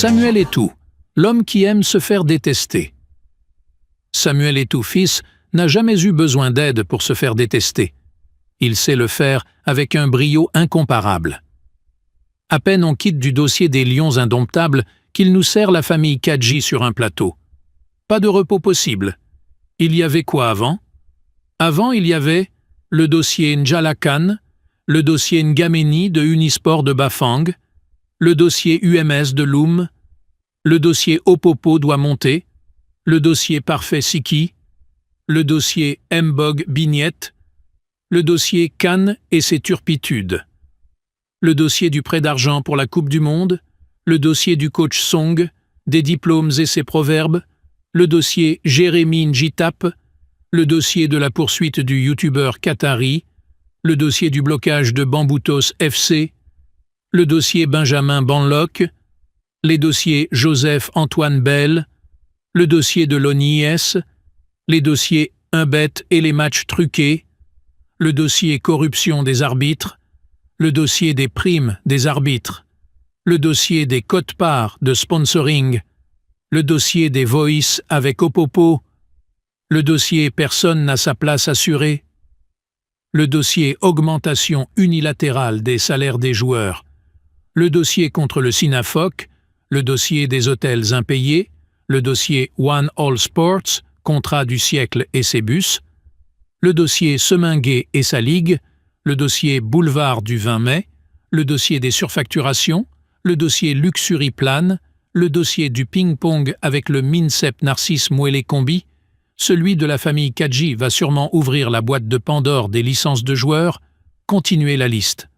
Samuel Eto'o, l'homme qui aime se faire détester. Samuel Eto'o fils n'a jamais eu besoin d'aide pour se faire détester. Il sait le faire avec un brio incomparable. À peine on quitte du dossier des lions indomptables qu'il nous sert la famille Kadji sur un plateau. Pas de repos possible. Il y avait quoi avant? Avant, il y avait le dossier N'Jala Khan, le dossier N'Gameni de Unisport de Bafang, le dossier UMS de Loum, le dossier Opopo doit monter, le dossier Parfait Siki, le dossier Mbog Bignette, le dossier Khan et ses turpitudes, le dossier du prêt d'argent pour la Coupe du Monde, le dossier du coach Song, des diplômes et ses proverbes, le dossier Jérémy Njitap, le dossier de la poursuite du youtubeur Qatari, le dossier du blocage de Bamboutos FC, le dossier Benjamin Banlock, les dossiers Joseph-Antoine Bell, le dossier de l'ONIS, les dossiers Unbet et les matchs truqués, le dossier corruption des arbitres, le dossier des primes des arbitres, le dossier des quotes-parts de sponsoring, le dossier des voice avec Opopo, le dossier personne n'a sa place assurée, le dossier augmentation unilatérale des salaires des joueurs, le dossier contre le Sinafoc, le dossier des hôtels impayés, le dossier One All Sports, contrat du siècle et ses bus, le dossier Seminguet et sa ligue, le dossier Boulevard du 20 mai, le dossier des surfacturations, le dossier Luxury Plan, le dossier du ping-pong avec le Mincep Narcisse Mouelé Combi, celui de la famille Kadji va sûrement ouvrir la boîte de Pandore des licences de joueurs, continuez la liste.